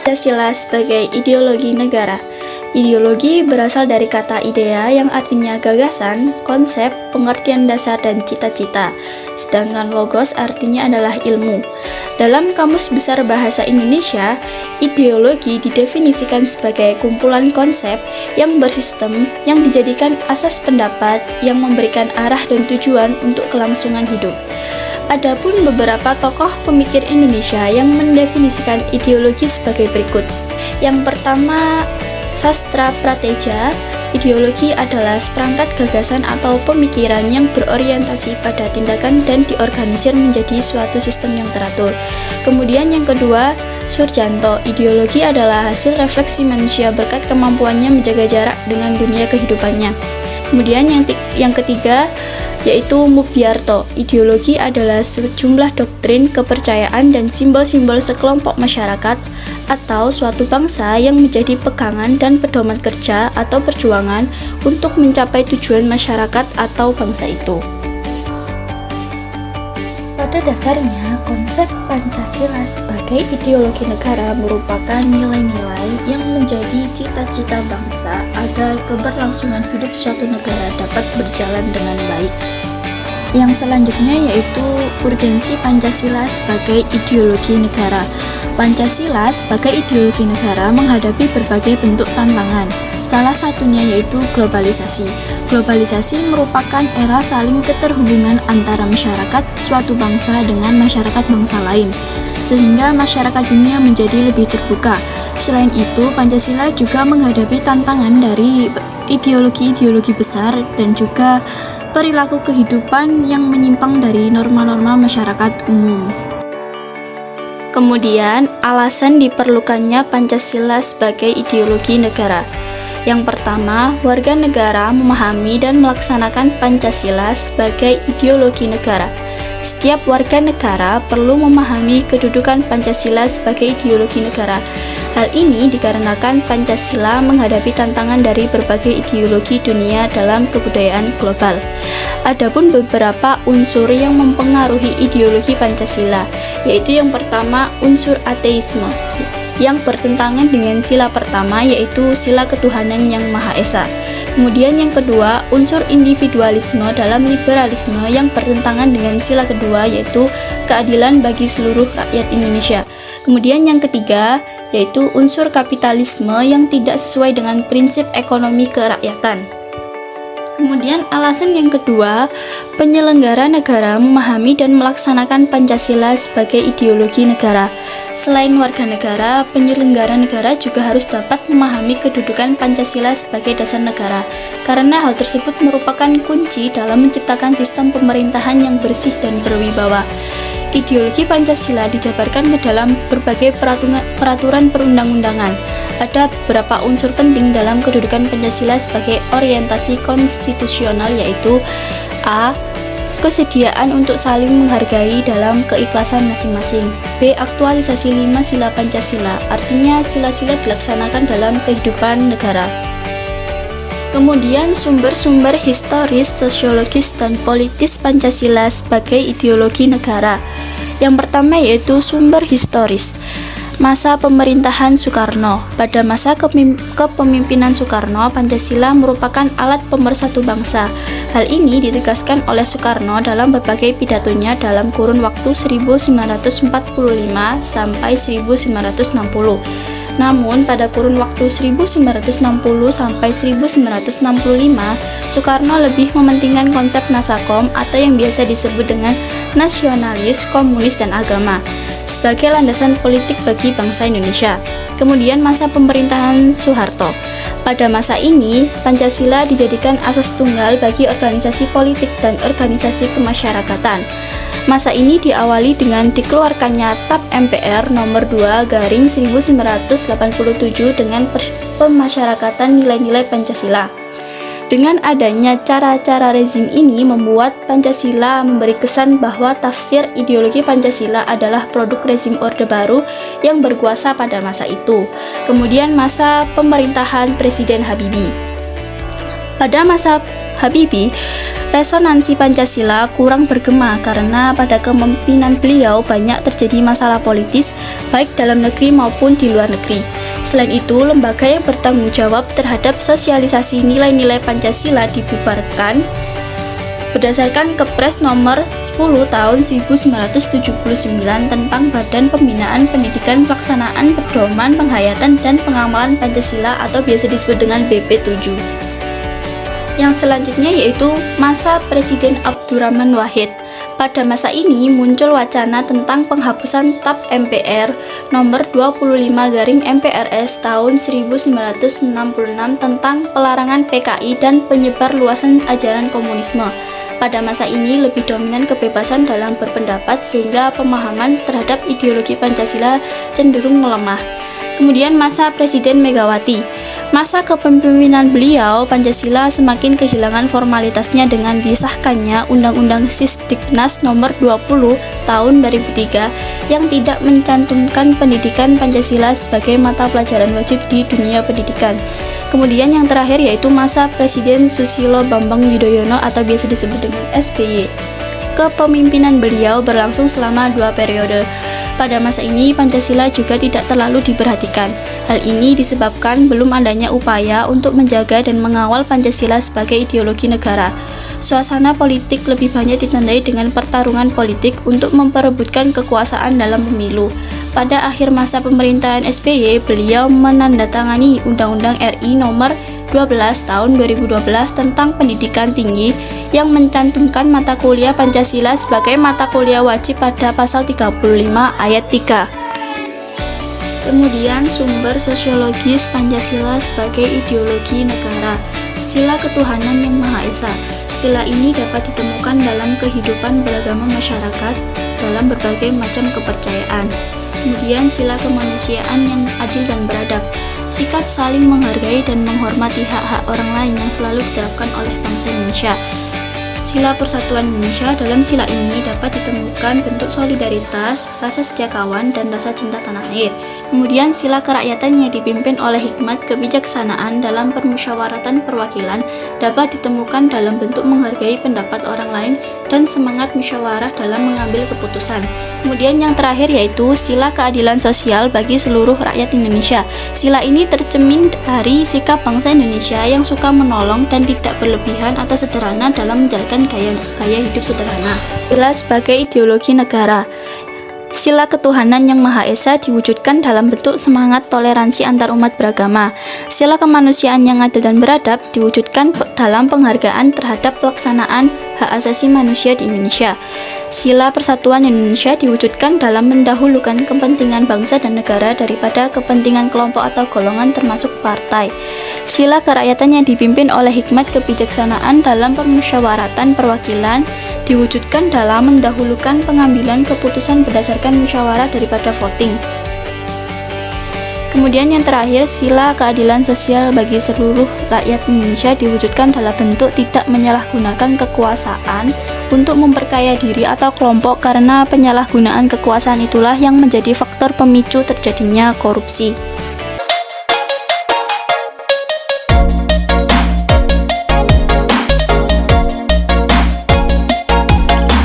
Pancasila sebagai ideologi negara. Ideologi berasal dari kata idea yang artinya gagasan, konsep, pengertian dasar, dan cita-cita. Sedangkan logos artinya adalah ilmu. Dalam Kamus Besar Bahasa Indonesia, ideologi didefinisikan sebagai kumpulan konsep yang bersistem yang dijadikan asas pendapat yang memberikan arah dan tujuan untuk kelangsungan hidup. Adapun beberapa tokoh pemikir Indonesia yang mendefinisikan ideologi sebagai berikut. Yang pertama, Sastra Prateja. Ideologi adalah seperangkat gagasan atau pemikiran yang berorientasi pada tindakan dan diorganisir menjadi suatu sistem yang teratur. Kemudian yang kedua, Surjanto. Ideologi adalah hasil refleksi manusia berkat kemampuannya menjaga jarak dengan dunia kehidupannya. Kemudian yang ketiga, yaitu Mubyarto. Ideologi adalah sejumlah doktrin, kepercayaan, dan simbol-simbol sekelompok masyarakat atau suatu bangsa yang menjadi pegangan dan pedoman kerja atau perjuangan untuk mencapai tujuan masyarakat atau bangsa itu. Pada dasarnya, konsep Pancasila sebagai ideologi negara merupakan nilai-nilai yang menjadi cita-cita bangsa agar keberlangsungan hidup suatu negara dapat berjalan dengan baik. Yang selanjutnya yaitu urgensi Pancasila sebagai ideologi negara. Pancasila sebagai ideologi negara menghadapi berbagai bentuk tantangan. Salah satunya yaitu globalisasi. Globalisasi merupakan era saling keterhubungan antara masyarakat suatu bangsa dengan masyarakat bangsa lain, sehingga masyarakat dunia menjadi lebih terbuka. Selain itu, Pancasila juga menghadapi tantangan dari ideologi-ideologi besar dan juga perilaku kehidupan yang menyimpang dari norma-norma masyarakat umum. Kemudian, alasan diperlukannya Pancasila sebagai ideologi negara. Yang pertama, warga negara memahami dan melaksanakan Pancasila sebagai ideologi negara. Setiap warga negara perlu memahami kedudukan Pancasila sebagai ideologi negara. Hal ini dikarenakan Pancasila menghadapi tantangan dari berbagai ideologi dunia dalam kebudayaan global. Adapun beberapa unsur yang mempengaruhi ideologi Pancasila, yaitu yang pertama unsur ateisme, yang bertentangan dengan sila pertama yaitu sila ketuhanan yang Maha Esa. Kemudian yang kedua, unsur individualisme dalam liberalisme yang bertentangan dengan sila kedua yaitu keadilan bagi seluruh rakyat Indonesia. Kemudian yang ketiga, yaitu unsur kapitalisme yang tidak sesuai dengan prinsip ekonomi kerakyatan. Kemudian alasan yang kedua, penyelenggara negara memahami dan melaksanakan Pancasila sebagai ideologi negara. Selain warga negara, penyelenggara negara juga harus dapat memahami kedudukan Pancasila sebagai dasar negara, karena hal tersebut merupakan kunci dalam menciptakan sistem pemerintahan yang bersih dan berwibawa. Ideologi Pancasila dijabarkan ke dalam berbagai peraturan perundang-undangan. Ada beberapa unsur penting dalam kedudukan Pancasila sebagai orientasi konstitusional yaitu A. Kesediaan untuk saling menghargai dalam keikhlasan masing-masing. B. Aktualisasi 5 sila Pancasila, artinya sila-sila dilaksanakan dalam kehidupan negara. Kemudian sumber-sumber historis, sosiologis, dan politis Pancasila sebagai ideologi negara. Yang pertama yaitu sumber historis. Masa pemerintahan Soekarno. Pada masa kepemimpinan Soekarno, Pancasila merupakan alat pemersatu bangsa. Hal ini ditegaskan oleh Soekarno dalam berbagai pidatonya dalam kurun waktu 1945 sampai 1960. Namun, pada kurun waktu 1960 sampai 1965, Soekarno lebih mementingkan konsep Nasakom atau yang biasa disebut dengan nasionalis, komunis, dan agama sebagai landasan politik bagi bangsa Indonesia. Kemudian masa pemerintahan Soeharto. Pada masa ini, Pancasila dijadikan asas tunggal bagi organisasi politik dan organisasi kemasyarakatan. Masa ini diawali dengan dikeluarkannya TAP MPR nomor 2/1987 dengan pemasyarakatan nilai-nilai Pancasila. Dengan adanya cara-cara rezim ini membuat Pancasila memberi kesan bahwa tafsir ideologi Pancasila adalah produk rezim Orde Baru yang berkuasa pada masa itu. Kemudian masa pemerintahan Presiden Habibie. Pada masa Habibie, Resonansi Pancasila kurang bergema karena pada kepemimpinan beliau banyak terjadi masalah politis baik dalam negeri maupun di luar negeri. Selain itu, lembaga yang bertanggung jawab terhadap sosialisasi nilai-nilai Pancasila dibubarkan berdasarkan Kepres nomor 10 tahun 1979 tentang Badan Pembinaan Pendidikan Pelaksanaan Pedoman Penghayatan dan Pengamalan Pancasila atau biasa disebut dengan BP7. Yang selanjutnya yaitu masa Presiden Abdurrahman Wahid. Pada masa ini muncul wacana tentang penghapusan TAP MPR nomor 25/MPRS tahun 1966 tentang pelarangan PKI dan penyebar luasan ajaran komunisme. Pada masa ini lebih dominan kebebasan dalam berpendapat sehingga pemahaman terhadap ideologi Pancasila cenderung melemah. Kemudian masa Presiden Megawati. Masa kepemimpinan beliau, Pancasila semakin kehilangan formalitasnya dengan disahkannya Undang-Undang Sisdiknas nomor 20 tahun 2003 yang tidak mencantumkan pendidikan Pancasila sebagai mata pelajaran wajib di dunia pendidikan. Kemudian yang terakhir yaitu masa Presiden Susilo Bambang Yudhoyono atau biasa disebut dengan SBY. Kepemimpinan beliau berlangsung selama 2 periode. Pada masa ini, Pancasila juga tidak terlalu diperhatikan. Hal ini disebabkan belum adanya upaya untuk menjaga dan mengawal Pancasila sebagai ideologi negara. Suasana politik lebih banyak ditandai dengan pertarungan politik untuk memperebutkan kekuasaan dalam pemilu. Pada akhir masa pemerintahan SBY, beliau menandatangani Undang-Undang RI nomor 12 tahun 2012 tentang pendidikan tinggi yang mencantumkan mata kuliah Pancasila sebagai mata kuliah wajib pada pasal 35 ayat 3. Kemudian sumber sosiologis Pancasila sebagai ideologi negara. Sila ketuhanan yang Maha Esa. Sila ini dapat ditemukan dalam kehidupan beragama masyarakat dalam berbagai macam kepercayaan. Kemudian sila kemanusiaan yang adil dan beradab. Sikap saling menghargai dan menghormati hak-hak orang lain yang selalu diterapkan oleh bangsa Indonesia. Sila Persatuan Indonesia. Dalam sila ini dapat ditemukan bentuk solidaritas, rasa setia kawan, dan rasa cinta tanah air. Kemudian sila kerakyatan yang dipimpin oleh hikmat kebijaksanaan dalam permusyawaratan perwakilan dapat ditemukan dalam bentuk menghargai pendapat orang lain dan semangat musyawarah dalam mengambil keputusan. Kemudian yang terakhir yaitu sila keadilan sosial bagi seluruh rakyat Indonesia. Sila ini tercermin dari sikap bangsa Indonesia yang suka menolong dan tidak berlebihan atau sederhana dalam menjalankan gaya hidup sederhana. Sila sebagai ideologi negara. Sila ketuhanan yang Maha Esa diwujudkan dalam bentuk semangat toleransi antar umat beragama. Sila kemanusiaan yang adil dan beradab diwujudkan dalam penghargaan terhadap pelaksanaan hak asasi manusia di Indonesia. Sila Persatuan Indonesia diwujudkan dalam mendahulukan kepentingan bangsa dan negara daripada kepentingan kelompok atau golongan termasuk partai. Sila kerakyatan yang dipimpin oleh hikmat kebijaksanaan dalam permusyawaratan perwakilan diwujudkan dalam mendahulukan pengambilan keputusan berdasarkan musyawarah daripada voting. Kemudian yang terakhir, sila keadilan sosial bagi seluruh rakyat Indonesia diwujudkan dalam bentuk tidak menyalahgunakan kekuasaan untuk memperkaya diri atau kelompok karena penyalahgunaan kekuasaan itulah yang menjadi faktor pemicu terjadinya korupsi.